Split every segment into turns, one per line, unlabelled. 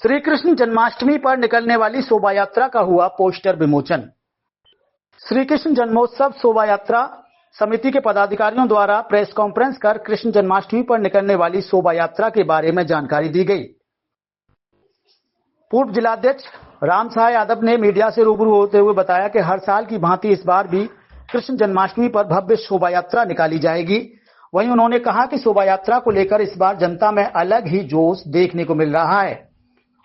श्री कृष्ण जन्माष्टमी पर निकलने वाली शोभा यात्रा का हुआ पोस्टर विमोचन। श्री कृष्ण जन्मोत्सव शोभा यात्रा समिति के पदाधिकारियों द्वारा प्रेस कॉन्फ्रेंस कर कृष्ण जन्माष्टमी पर निकलने वाली शोभा यात्रा के बारे में जानकारी दी गई। पूर्व जिलाध्यक्ष राम सहाय यादव ने मीडिया से रूबरू होते हुए बताया कि हर साल की भांति इस बार भी कृष्ण जन्माष्टमी पर भव्य शोभा यात्रा निकाली जाएगी। वहीं उन्होंने कहा कि शोभा यात्रा को लेकर इस बार जनता में अलग ही जोश देखने को मिल रहा है।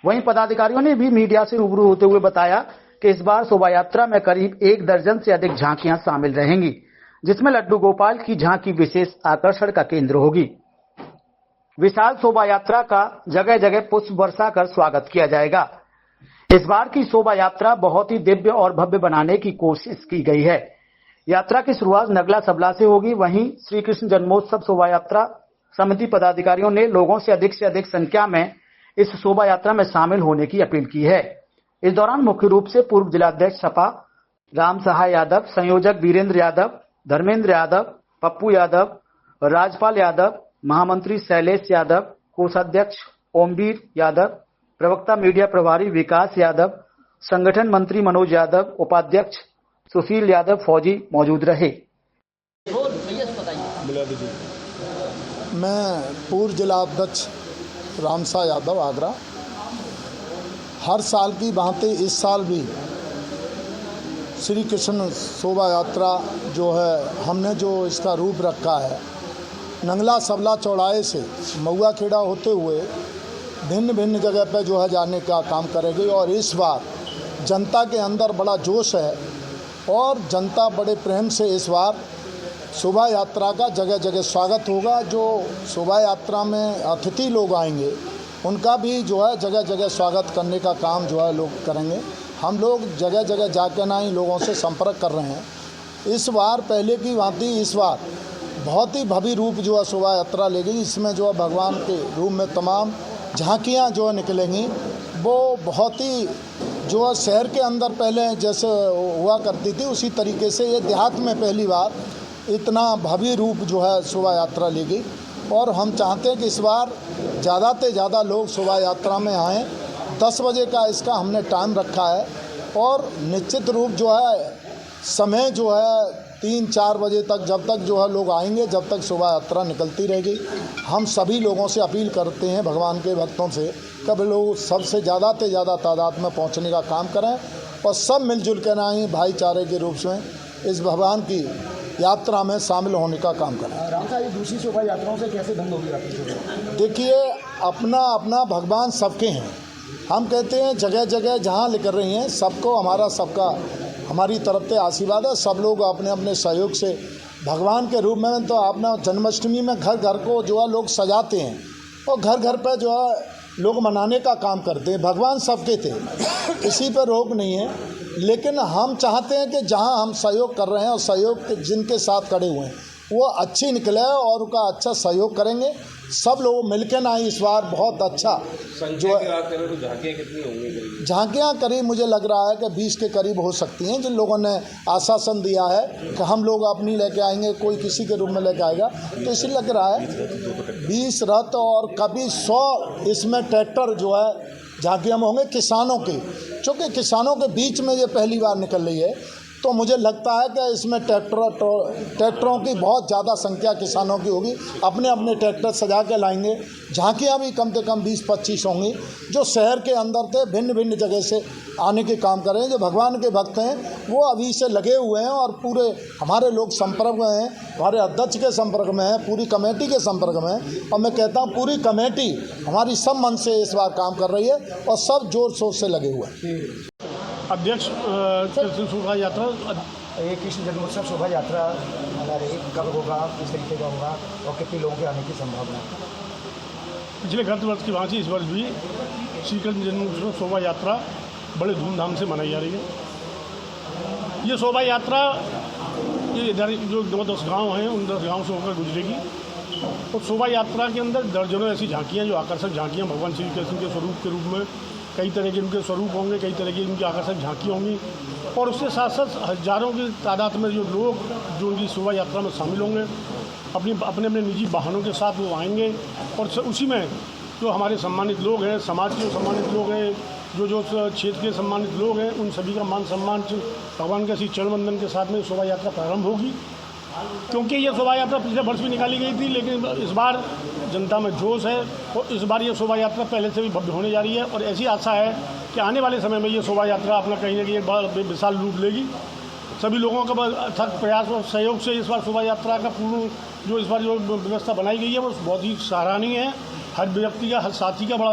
वहीं पदाधिकारियों ने भी मीडिया से रूबरू होते हुए बताया कि इस बार शोभा यात्रा में करीब 1 दर्जन से अधिक झांकियां शामिल रहेंगी, जिसमें लड्डू गोपाल की झांकी विशेष आकर्षण का केंद्र होगी। विशाल शोभा यात्रा का जगह जगह पुष्प वर्षा कर स्वागत किया जाएगा। इस बार की शोभा यात्रा बहुत ही दिव्य और भव्य बनाने की कोशिश की गई है। यात्रा की शुरुआत नगला सबला से होगी। वहीं श्री कृष्ण जन्मोत्सव शोभा यात्रा समिति पदाधिकारियों ने लोगों से अधिक संख्या में इस शोभा यात्रा में शामिल होने की अपील की है। इस दौरान मुख्य रूप से पूर्व जिलाध्यक्ष सपा राम सहाय यादव, संयोजक वीरेंद्र यादव, धर्मेंद्र यादव, पप्पू यादव, राजपाल यादव, महामंत्री शैलेश यादव, कोषाध्यक्ष ओमवीर यादव, प्रवक्ता मीडिया प्रभारी विकास यादव, संगठन मंत्री मनोज यादव, उपाध्यक्ष सुशील यादव फौजी मौजूद रहे।
मैं पूर्व जिलाध्यक्ष रामसा यादव आगरा। हर साल की भांति इस साल भी श्री कृष्ण शोभा यात्रा जो है, हमने जो इसका रूप रखा है, नंगला सबला चौराहे से महुआ खेड़ा होते हुए भिन्न भिन्न जगह पर जो है जाने का काम करेगी। और इस बार जनता के अंदर बड़ा जोश है और जनता बड़े प्रेम से इस बार शोभा यात्रा का जगह जगह स्वागत होगा। जो शोभा यात्रा में अतिथि लोग आएंगे उनका भी जो है जगह जगह स्वागत करने का काम जो है लोग करेंगे। हम लोग जगह जगह जाकर ना ही लोगों से संपर्क कर रहे हैं। इस बार पहले की भांति इस बार बहुत ही भव्य रूप जो है शोभा यात्रा लेगी। इसमें जो है भगवान के रूप में तमाम झांकियाँ जो है निकलेंगी। वो बहुत ही जो है शहर के अंदर पहले जैसे हुआ करती थी उसी तरीके से ये देहात में पहली बार इतना भव्य रूप जो है शोभा यात्रा लेगी। और हम चाहते हैं कि इस बार ज़्यादा से ज़्यादा लोग शोभा यात्रा में आएँ। 10 बजे का इसका हमने टाइम रखा है और निश्चित रूप जो है समय जो है 3-4 बजे तक, जब तक जो है लोग आएंगे, जब तक शोभा यात्रा निकलती रहेगी। हम सभी लोगों से अपील करते हैं, भगवान के भक्तों से, कभी लोग सबसे ज़्यादा से ज़्यादा तादाद में पहुंचने का काम करें और सब मिलजुल कर आएँ भाईचारे के रूप में इस भगवान की यात्रा में शामिल होने का काम करें।
राम साहब, ये दूसरी शोभा यात्राओं से कैसे भिन्न होगी आपकी?
देखिए, अपना अपना भगवान सबके हैं। हम कहते हैं जगह जगह जहाँ लेकर रही हैं सबको हमारी तरफ से आशीर्वाद है। सब लोग अपने अपने सहयोग से भगवान के रूप में, तो अपना जन्माष्टमी में घर घर को जो है लोग सजाते हैं और घर घर पर जो है लोग मनाने का काम करते हैं। भगवान सबके थे, इसी पर रोक नहीं है। लेकिन हम चाहते हैं कि जहां हम सहयोग कर रहे हैं और सहयोग जिनके साथ खड़े हुए हैं वो अच्छी निकले और उनका अच्छा सहयोग करेंगे। सब लोग मिलकर ना इस बार बहुत अच्छा जो है।
झांकियाँ कितनी होंगी?
झांकियाँ करीब मुझे लग रहा है कि 20 के करीब हो सकती हैं। जिन लोगों ने आश्वासन दिया है कि हम लोग अपनी लेके आएंगे, कोई किसी के रूप में लेके आएगा, तो इसलिए लग रहा है 20 रथ और कभी 100 इसमें ट्रैक्टर जो है झांकियाँ में होंगे किसानों के। चूँकि किसानों के बीच में ये पहली बार निकल रही है तो मुझे लगता है कि इसमें ट्रैक्टरों की बहुत ज़्यादा संख्या किसानों की होगी। अपने अपने ट्रैक्टर सजा के लाएंगे। झांकियाँ भी कम से कम 20-25 होंगी जो शहर के अंदर से भिन्न भिन्न जगह से आने के काम करें। जो भगवान के भक्त हैं वो अभी से लगे हुए हैं और पूरे हमारे लोग संपर्क में हैं, हमारे अध्यक्ष के संपर्क में हैं, पूरी कमेटी के संपर्क में हैं। और मैं कहता हूँ पूरी कमेटी हमारी सब मन से इस बार काम कर रही है और सब जोर शोर से लगे हुए हैं।
अध्यक्ष कृष्ण शोभा यात्रा,
ये कृष्ण जन्मोत्सव शोभा यात्रा हमारे कब होगा, किस तरीके का होगा और कितने लोगों के आने की संभावना है?
पिछले गत वर्ष की भांति इस वर्ष भी श्री कृष्ण जन्मोत्सव शोभा यात्रा बड़े धूमधाम से मनाई जा रही है। ये शोभा यात्रा ये इधर जो 10 गाँव हैं उन 10 गाँव से होकर गुजरेगी और शोभा यात्रा के अंदर दर्जनों ऐसी झांकियाँ, जो आकर्षक झांकियाँ भगवान श्री कृष्ण के स्वरूप के रूप में कई तरह के उनके स्वरूप होंगे, कई तरह की उनकी आकर्षक झांकियाँ होंगी। और उसके साथ साथ हज़ारों की तादाद में जो लोग जो उनकी शोभा यात्रा में शामिल होंगे, अपने अपने निजी वाहनों के साथ वो आएंगे और उसी में जो हमारे सम्मानित लोग हैं, समाज के जो सम्मानित लोग हैं, जो क्षेत्र के सम्मानित लोग हैं, उन सभी का मान सम्मान भगवान के श्री चरण वंदन के साथ में शोभा यात्रा प्रारंभ होगी। क्योंकि ये शोभा यात्रा पिछले वर्ष भी निकाली गई थी, लेकिन इस बार जनता में जोश है और इस बार ये शोभा यात्रा पहले से भी भव्य होने जा रही है और ऐसी आशा है कि आने वाले समय में ये शोभा यात्रा अपना कहीं ना कहीं एक बार विशाल रूप लेगी। सभी लोगों का अथक प्रयास और सहयोग से इस बार शोभा यात्रा का पूर्ण जो इस बार जो व्यवस्था बनाई गई है वो बहुत ही सराहनीय है। हर व्यक्ति का, हर साथी का बड़ा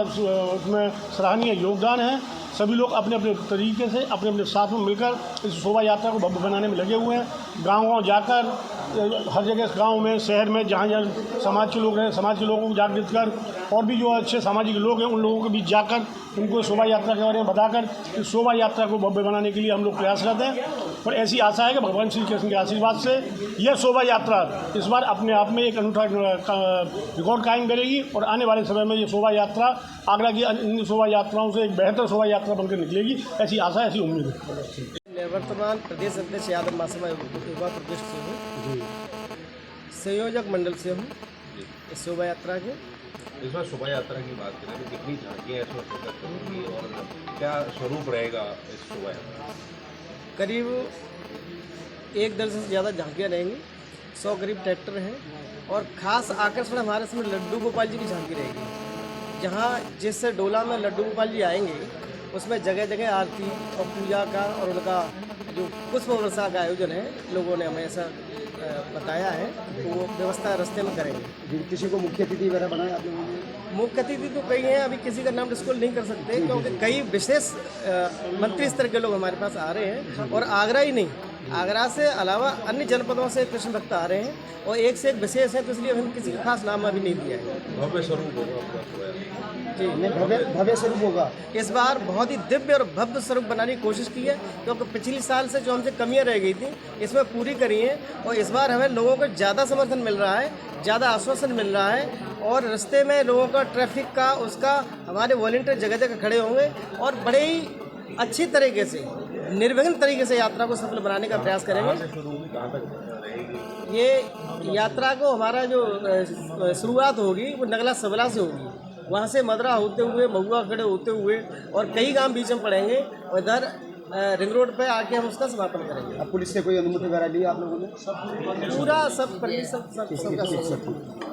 उसमें सराहनीय योगदान है। सभी लोग अपने अपने तरीके से अपने अपने साथ में मिलकर इस शोभा यात्रा को भव्य बनाने में लगे हुए हैं। गाँव जाकर हर जगह गांव में, शहर में, जहाँ जहाँ समाज के लोग हैं, समाज के लोगों को जागृत कर और भी जो अच्छे सामाजिक लोग हैं उन लोगों के बीच जाकर उनको शोभा यात्रा के बारे में बताकर इस शोभा यात्रा को भव्य बनाने के लिए हम लोग प्रयासरत हैं। और ऐसी आशा है कि भगवान श्री कृष्ण के आशीर्वाद से यह शोभा यात्रा इस बार अपने आप में एक अनूठा रिकॉर्ड कायम करेगी और आने वाले समय में ये शोभा यात्रा आगरा की अन्य शोभा यात्राओं से एक बेहतर शोभा यात्रा बनकर निकलेगी, ऐसी आशा, ऐसी उम्मीद है।
वर्तमान प्रदेश अध्यक्ष यादव महासभा युवा प्रदेश से हूँ, संयोजक मंडल से हूँ इस शोभा यात्रा के।
इस बार शोभा यात्रा की बात करें तो कितनी झांकियाँ इसमें प्रकट होंगी और क्या स्वरूप रहेगा इस शोभा यात्रा?
करीब 1 दर्जन से ज़्यादा झांकियाँ रहेंगी, 100 करीब ट्रैक्टर हैं और ख़ास आकर्षण हमारे इसमें लड्डू गोपाल जी की झांकी रहेगी। जहाँ जिस डोला में लड्डू गोपाल जी आएंगे उसमें जगह जगह आरती और पूजा का और उनका जो पुष्प वर्षा का आयोजन है, लोगों ने हमें ऐसा बताया है, तो वो व्यवस्था रास्ते में करेंगे।
किसी को मुख्य अतिथि वगैरह बनाया आप लोगों ने?
मुख्य अतिथि तो कई हैं, अभी किसी का नाम डिस्क्लोज नहीं कर सकते क्योंकि कई विशेष मंत्री स्तर के लोग हमारे पास आ रहे हैं और आगरा ही नहीं, आगरा से अलावा अन्य जनपदों से कृष्ण भक्त आ रहे हैं और एक से एक विशेष है, तो इसलिए हम किसी का खास नाम अभी नहीं दिया है।
भव्य स्वरूप होगा
जी,
भव्य स्वरूप होगा।
इस बार बहुत ही दिव्य और भव्य स्वरूप बनाने की कोशिश की है क्योंकि पिछले साल से जो हमसे कमियां रह गई थी इसमें पूरी करी हैं और इस बार हमें लोगों को ज़्यादा समर्थन मिल रहा है, ज़्यादा आश्वासन मिल रहा है और रास्ते में लोगों का ट्रैफिक का उसका हमारे वॉलंटियर जगह जगह खड़े होंगे और बड़े ही अच्छी तरीके से, निर्विघ्न तरीके से यात्रा को सफल बनाने का प्रयास करेंगे। ये यात्रा को हमारा जो शुरुआत होगी वो नगला सबला से होगी, वहाँ से मदरा होते हुए, महुआ खड़े होते हुए और कई गांव बीच में पड़ेंगे और इधर रिंग रोड पे आके हम उसका समापन करेंगे।
अब पुलिस से कोई अनुमति वगैरह ली आप लोगों ने?
पूरा सब परमिशन सब